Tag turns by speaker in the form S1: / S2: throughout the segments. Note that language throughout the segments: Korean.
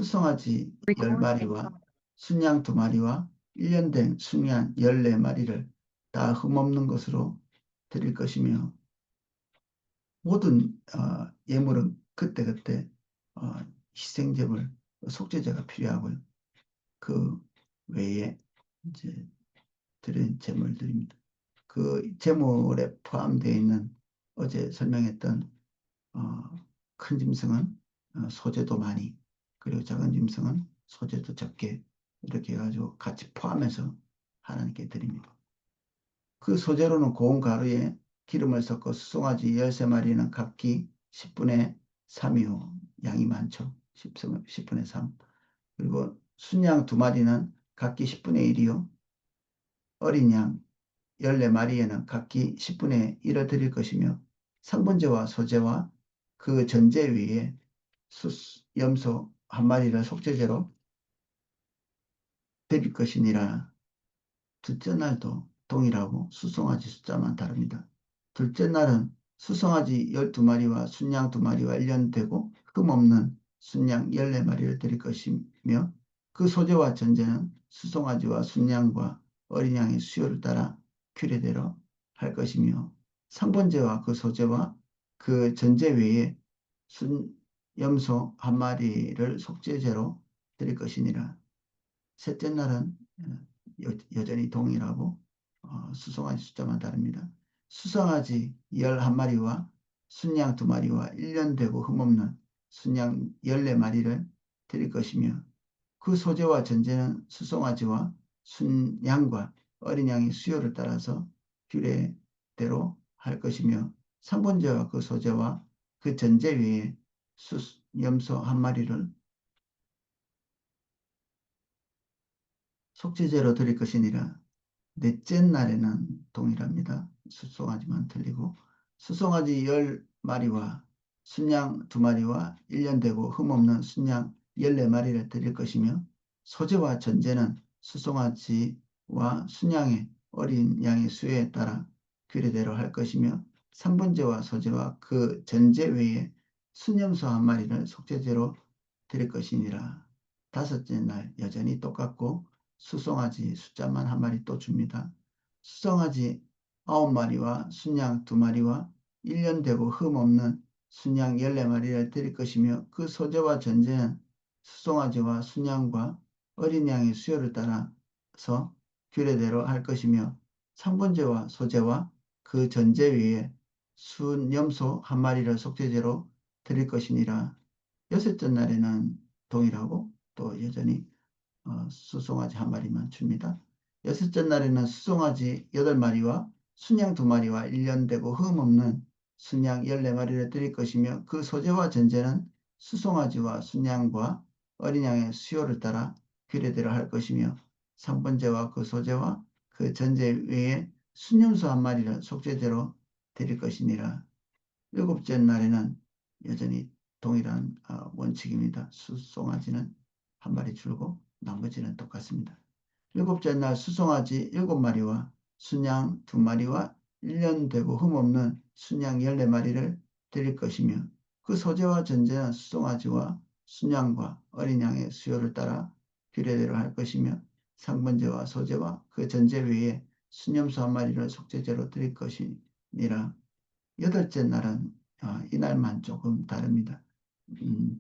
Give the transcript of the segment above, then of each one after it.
S1: 수송아지 10마리와 순양 2마리와 1년 된 순양 14마리를 다 흠없는 것으로 드릴 것이며, 모든 예물은 그때그때 희생제물, 속죄제가 필요하고요. 그 외에 이제 드린 제물들입니다. 그 제물에 포함되어 있는 어제 설명했던 큰 짐승은 소재도 많이, 그리고 작은 짐승은 소재도 적게, 이렇게 해가지고 같이 포함해서 하나님께 드립니다. 그 소재로는 고운 가루에 기름을 섞어 수송아지 13마리는 각기 10분의 3이요. 양이 많죠. 10분의 3. 그리고 순양 2마리는 각기 10분의 1이요. 어린 양 14마리에는 각기 10분의 1을 드릴 것이며, 상번제와 소제와 그 전제 위에 염소 1마리를 속죄제로 드릴 것이니라. 둘째 날도 동일하고 수송아지 숫자만 다릅니다. 둘째 날은 수송아지 12마리와 순양 2마리와 1년 되고 흠없는 순양 14마리를 드릴 것이며, 그 소재와 전제는 수송아지와 순양과 어린 양의 수요를 따라 규례대로 할 것이며, 상번제와 그 소재와 그 전제 외에 염소 1마리를 속죄제로 드릴 것이니라. 셋째 날은 여전히 동일하고 수송아지 숫자만 다릅니다. 수송아지 11마리와 순양 2마리와 1년 되고 흠없는 순양 14마리를 드릴 것이며, 그 소재와 전제는 수송아지와 순양과 어린 양의 수요를 따라서 규례대로 할 것이며, 상번제와 그 소재와 그 전제 외에 염소 1마리를 속죄제로 드릴 것이니라. 넷째 날에는 동일합니다. 수송아지만 틀리고, 수송아지 10마리와 순양 2마리와 1년 되고 흠없는 순양 14마리를 드릴 것이며, 소재와 전제는 수송아지와 순양의 어린 양의 수에 따라 규례대로 할 것이며, 상번제와 소재와 그 전제 외에 순염소 1마리를 속죄제로 드릴 것이니라. 다섯째 날 여전히 똑같고, 수송아지 숫자만 1마리 또 줍니다. 수송아지 9마리와 순양 2마리와 1년 되고 흠없는 순양 14마리를 드릴 것이며, 그 소재와 전제는 수송아지와 순양과 어린 양의 수요를 따라서 규례대로 할 것이며, 상번제와 소재와 그 전제 위에 순염소 1마리를 속죄제로 드릴 것이니라. 여섯째 날에는 동일하고 또 여전히 수송아지 1마리만 줍니다. 여섯째 날에는 수송아지 8마리와 순양 2마리와 1년 되고 흠없는 순양 14마리를 드릴 것이며, 그 소재와 전제는 수송아지와 순양과 어린 양의 수요를 따라 규례대로 할 것이며, 상번제와 그 소재와 그 전제 외에 순염소 1마리를 속죄제로 드릴 것이니라. 일곱째 날에는 여전히 동일한 원칙입니다. 수송아지는 1마리 줄고 나머지는 똑같습니다. 일곱째 날 수송아지 7마리와 순양 2마리와 1년 되고 흠없는 순양 14마리를 드릴 것이며, 그 소재와 전제는 수송아지와 순양과 어린 양의 수요를 따라 규례대로 할 것이며, 상번제와 소재와 그 전제 외에 순염소 1마리를 속죄제로 드릴 것이니라. 여덟째 날은 이날만 조금 다릅니다.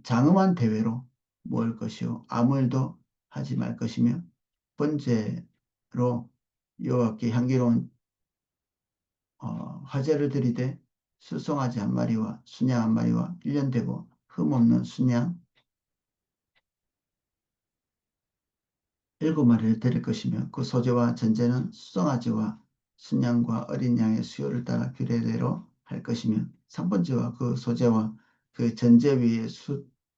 S1: 장엄한 대회로 모을 것이요 아무 일도 하지 말 것이며, 번제로 여호와께 향기로운 화제를 드리되 수송아지 1마리와 순양 1마리와 1년 되고 흠없는 순양 7마리를 드릴 것이며, 그 소재와 전제는 수송아지와 순양과 어린 양의 수요를 따라 규례대로 할 것이며, 상번제와 그 소재와 그 전제 위에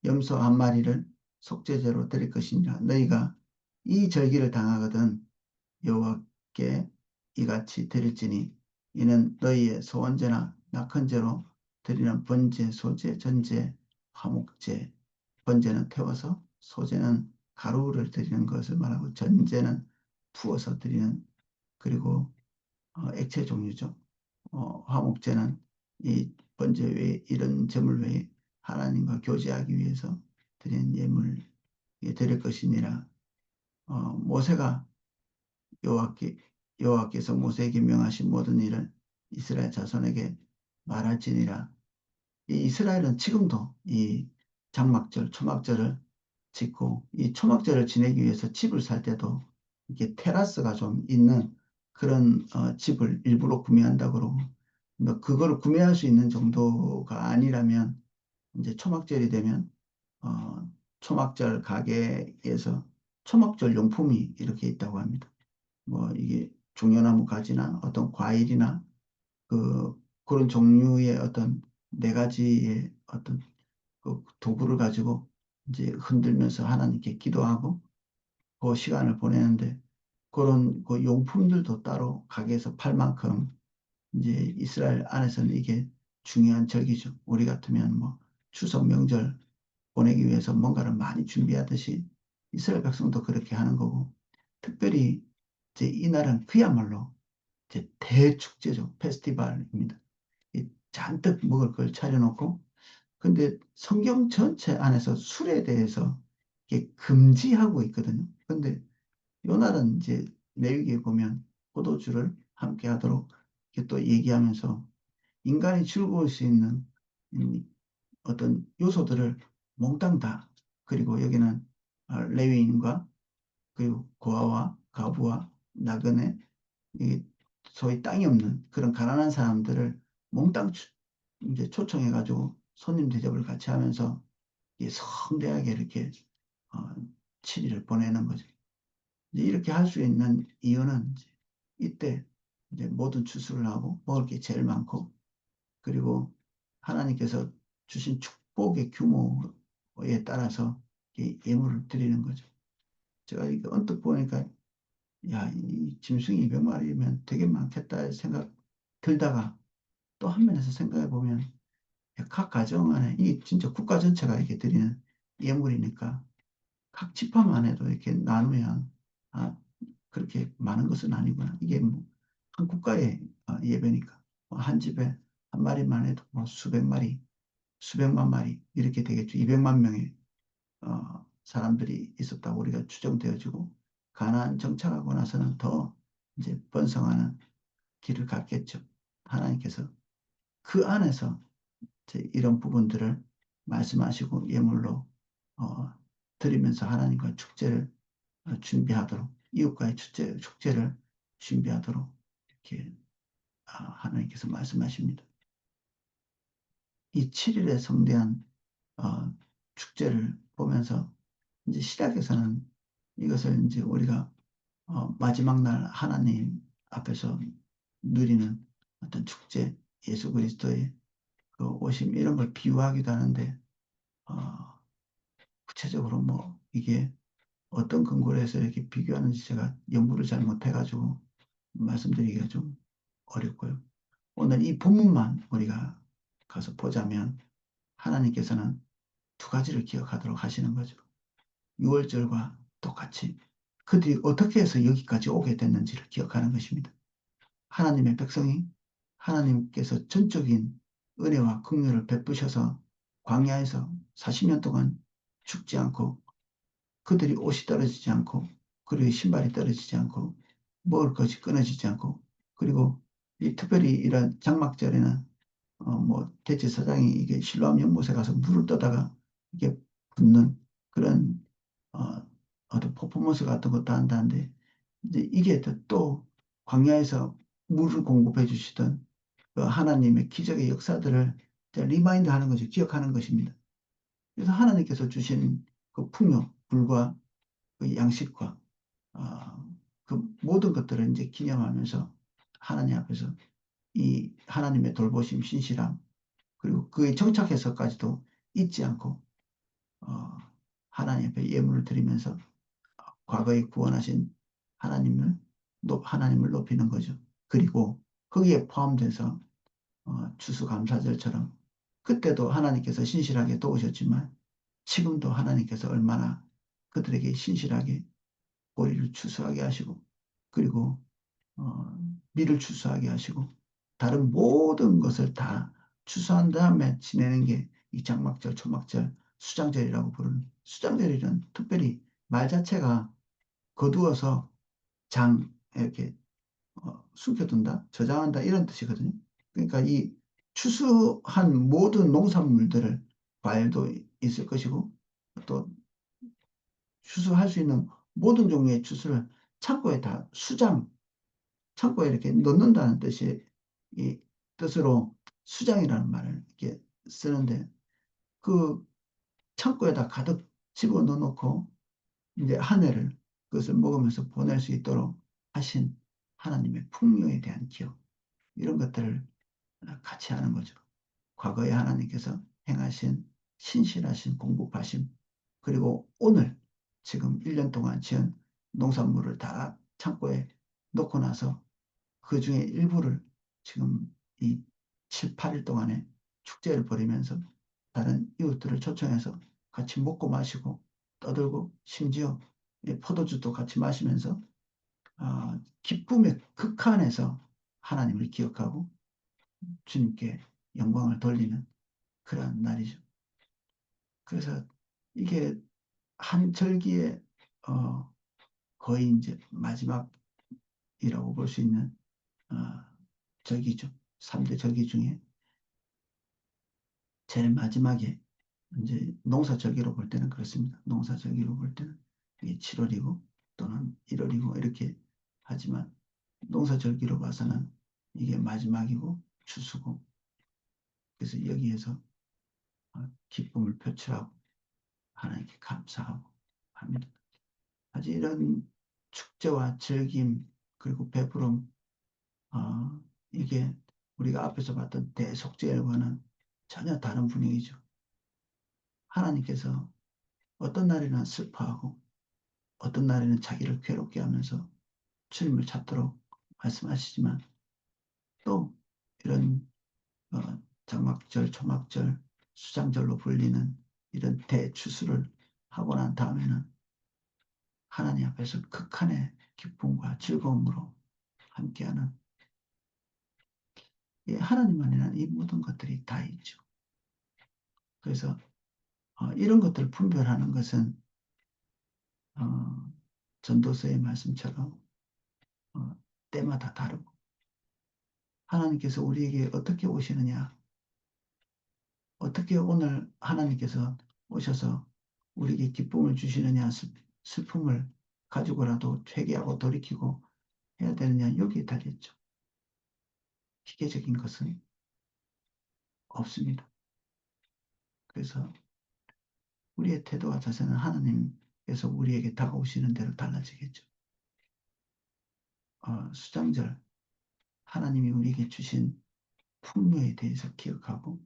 S1: 염소 1마리를 속죄제로 드릴 것이니라. 너희가 이 절기를 당하거든 여호와께 이같이 드릴지니, 이는 너희의 소원제나 낙헌제로 드리는 번제, 소제, 전제, 화목제. 번제는 태워서, 소제는 가루를 드리는 것을 말하고, 전제는 부어서 드리는, 그리고 액체 종류죠. 화목제는 이 번제 외에, 이런 제물 외에 하나님과 교제하기 위해서 드리는 예물 드릴 것이니라. 모세가 여호와께 여호와께서 모세에게 명하신 모든 일을 이스라엘 자손에게 말할지니라. 이 이스라엘은 지금도 이 장막절, 초막절을 짓고 이 초막절을 지내기 위해서 집을 살 때도 이렇게 테라스가 좀 있는 그런 집을 일부러 구매한다고 그러고 뭐 그거를 구매할 수 있는 정도가 아니라면 이제 초막절이 되면 초막절 가게에서 초막절 용품이 이렇게 있다고 합니다. 뭐 이게 종려나무 가지나 어떤 과일이나 그런 종류의 어떤 네 가지의 어떤 그 도구를 가지고 이제 흔들면서 하나님께 기도하고 그 시간을 보내는데 그런 그 용품들도 따로 가게에서 팔 만큼 이제 이스라엘 안에서는 이게 중요한 절기죠. 우리 같으면 뭐 추석 명절 보내기 위해서 뭔가를 많이 준비하듯이 이스라엘 백성도 그렇게 하는 거고 특별히 이제 이날은 그야말로 이제 대축제죠. 페스티벌입니다. 이 잔뜩 먹을 걸 차려놓고 근데 성경 전체 안에서 술에 대해서 이게 금지하고 있거든요. 근데 요 날은 이제 레위기에 보면 포도주를 함께 하도록 이렇게 또 얘기하면서 인간이 즐거울 수 있는 어떤 요소들을 몽땅 다 그리고 여기는 레위인과 그리고 고아와 가부와 나그네 이 소위 땅이 없는 그런 가난한 사람들을 몽땅 이제 초청해 가지고 손님 대접을 같이 하면서 이 성대하게 이렇게 어, 7일을 보내는 거죠. 이제 이렇게 할 수 있는 이유는 이제 이때 이제 모든 추수를 하고 먹을 게 제일 많고 그리고 하나님께서 주신 축복의 규모에 따라서 이 예물을 드리는 거죠. 제가 이거 언뜻 보니까 야, 이 짐승이 200마리면 되게 많겠다 생각 들다가 또 한면에서 생각해 보면 각 가정 안에 이 진짜 국가 전체가 이렇게 드리는 예물이니까 각 지파만 해도 이렇게 나누면 아, 그렇게 많은 것은 아니구나. 이게 뭐 한 국가의 예배니까 뭐한 집에 한 마리만 해도 뭐 수백 마리, 수백만 마리 이렇게 되겠죠. 200만 명의 사람들이 있었다고 우리가 추정되어지고 가나안 정착하고 나서는 더 이제 번성하는 길을 갔겠죠. 하나님께서 그 안에서 이제 이런 부분들을 말씀하시고 예물로 어, 드리면서 하나님과 축제를 준비하도록 이웃과의 축제를 준비하도록 이렇게 하나님께서 말씀하십니다. 이 7일의 성대한 어, 축제를 보면서 이제 시작에서는 이것을 이제 우리가 마지막 날 하나님 앞에서 누리는 어떤 축제, 예수 그리스도의 그 오심 이런 걸 비유하기도 하는데 어, 구체적으로 뭐 이게 어떤 근거로 해서 이렇게 비교하는지 제가 연구를 잘 못해가지고 말씀드리기가 좀 어렵고요. 오늘 이 본문만 우리가 가서 보자면 하나님께서는 두 가지를 기억하도록 하시는 거죠. 6월절과 똑같이 그들이 어떻게 해서 여기까지 오게 됐는지를 기억하는 것입니다. 하나님의 백성이 하나님께서 전적인 은혜와 긍휼을 베푸셔서 광야에서 40년 동안 죽지 않고 그들이 옷이 떨어지지 않고 그리고 신발이 떨어지지 않고 먹을 것이 끊어지지 않고 그리고 이 특별히 이런 장막절에는 뭐 대제사장이 이게 실로암 연못에 가서 물을 떠다가 이게 붓는 그런 어, 어떤 퍼포먼스 같은 것도 한다는데 이제 이게 또 광야에서 물을 공급해 주시던 그 하나님의 기적의 역사들을 리마인드 하는 것이 기억하는 것입니다. 그래서 하나님께서 주신 그 풍요, 불과 그 양식과 그 모든 것들을 이제 기념하면서 하나님 앞에서 이 하나님의 돌보심, 신실함 그리고 그에 정착해서까지도 잊지 않고 어, 하나님 앞에 예물을 드리면서 과거에 구원하신 하나님을 높이는 거죠. 그리고 거기에 포함돼서 추수감사절처럼 그때도 하나님께서 신실하게 도우셨지만 지금도 하나님께서 얼마나 그들에게 신실하게 보리를 추수하게 하시고 그리고 어, 밀을 추수하게 하시고 다른 모든 것을 다 추수한 다음에 지내는 게 이 장막절, 초막절, 수장절이라고 부르는 수장절이는 특별히 말 자체가 거두어서 장 이렇게 숨겨둔다, 저장한다 이런 뜻이거든요. 그러니까 이 추수한 모든 농산물들을 과일도 있을 것이고 또 추수할 수 있는 모든 종류의 추수를 창고에 다 창고에 이렇게 넣는다는 뜻이 이 뜻으로 수장이라는 말을 이렇게 쓰는데 그 창고에다 가득 집어넣어 놓고 이제 한 해를 그것을 먹으면서 보낼 수 있도록 하신 하나님의 풍요에 대한 기억 이런 것들을 같이 하는 거죠. 과거에 하나님께서 행하신 신실하신 공급하심 그리고 오늘 지금 1년 동안 지은 농산물을 다 창고에 놓고 나서 그 중에 일부를 지금 이 7, 8일 동안에 축제를 벌이면서 다른 이웃들을 초청해서 같이 먹고 마시고 떠들고 심지어 포도주도 같이 마시면서 기쁨의 극한에서 하나님을 기억하고 주님께 영광을 돌리는 그러한 날이죠. 그래서 이게 한 절기의 어, 거의 이제 마지막이라고 볼 수 있는 어, 절기죠. 3대 절기 중에 제일 마지막에 이제 농사절기로 볼 때는 그렇습니다. 농사절기로 볼 때는 이게 7월이고 또는 1월이고 이렇게 하지만 농사절기로 봐서는 이게 마지막이고 추수고 그래서 여기에서 기쁨을 표출하고 하나님께 감사하고 합니다. 아주 이런 축제와 즐김 그리고 배부름 이게 우리가 앞에서 봤던 대속죄일과는 전혀 다른 분위기죠. 하나님께서 어떤 날에는 슬퍼하고 어떤 날에는 자기를 괴롭게 하면서 주님을 찾도록 말씀하시지만 또 이런 장막절, 초막절, 수장절로 불리는 이런 대추수를 하고 난 다음에는 하나님 앞에서 극한의 기쁨과 즐거움으로 함께하는 하나님 안에는 이 모든 것들이 다 있죠. 그래서 이런 것들을 분별하는 것은 어, 전도서의 말씀처럼 어, 때마다 다르고 하나님께서 우리에게 어떻게 오시느냐 어떻게 오늘 하나님께서 오셔서 우리에게 기쁨을 주시느냐 슬픔을 가지고라도 회개하고 돌이키고 해야 되느냐 여기에 달렸죠. 기계적인 것은 없습니다. 그래서 우리의 태도와 자세는 하나님께서 우리에게 다가오시는 대로 달라지겠죠. 수장절 하나님이 우리에게 주신 풍요에 대해서 기억하고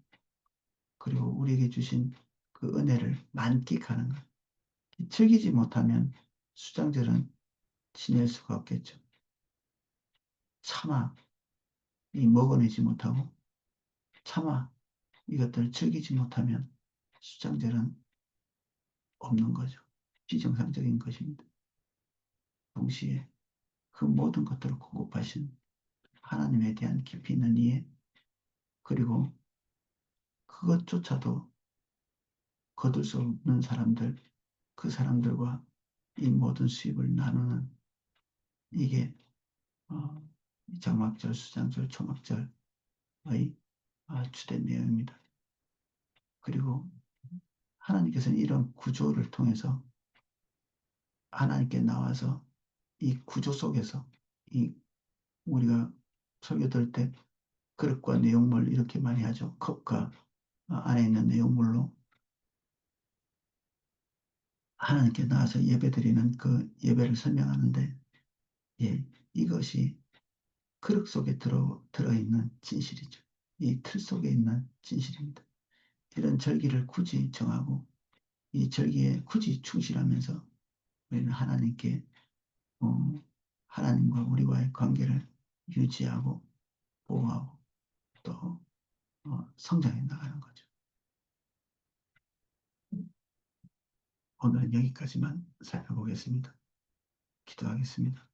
S1: 그리고 우리에게 주신 그 은혜를 만끽하는 것. 즐기지 못하면 수장절은 지낼 수가 없겠죠. 차마 이 먹어내지 못하고 차마 이것들을 즐기지 못하면 수장절은 없는 거죠. 비정상적인 것입니다. 동시에 그 모든 것들을 공급하신 하나님에 대한 깊이 있는 이해 그리고 그것조차도 거둘 수 없는 사람들 그 사람들과 이 모든 수입을 나누는 이게 어, 장막절, 수장절, 초막절의 주된 내용입니다. 그리고 하나님께서는 이런 구조를 통해서 하나님께 나와서 이 구조 속에서 이 우리가 설교 들을 때 그릇과 내용물 이렇게 많이 하죠. 컵과 안에 있는 내용물로 하나님께 나와서 예배드리는 그 예배를 설명하는데 예, 이것이 그릇 속에 들어있는 진실이죠. 이 틀 속에 있는 진실입니다. 이런 절기를 굳이 정하고 이 절기에 굳이 충실하면서 우리는 하나님께 하나님과 우리와의 관계를 유지하고 보호하고 또 성장해 나가는 거죠. 오늘은 여기까지만 살펴보겠습니다. 기도하겠습니다.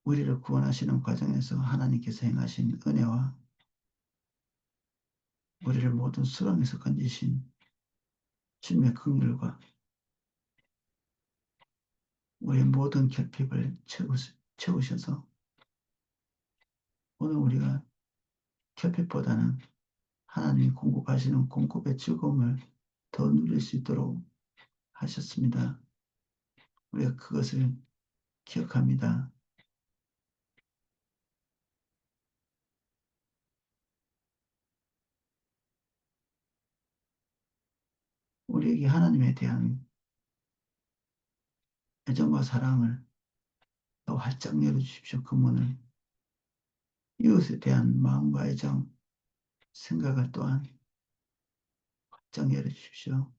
S1: 우리를 구원하시는 과정에서 하나님께서 행하신 은혜와 우리를 모든 수렁에서 건지신 주님의 긍휼과 우리의 모든 결핍을 채우셔서 오늘 우리가 결핍보다는 하나님이 공급하시는 공급의 즐거움을 더 누릴 수 있도록 하셨습니다. 우리가 그것을 기억합니다. 우리에게 하나님에 대한 애정과 사랑을 더 활짝 열어주십시오. 그 문을 이웃에 대한 마음과 애정, 생각을 또한 활짝 열어주십시오.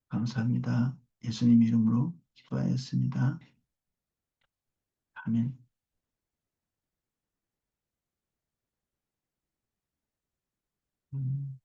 S1: 감사합니다. 예수님 이름으로 기도하였습니다. 아멘. 음.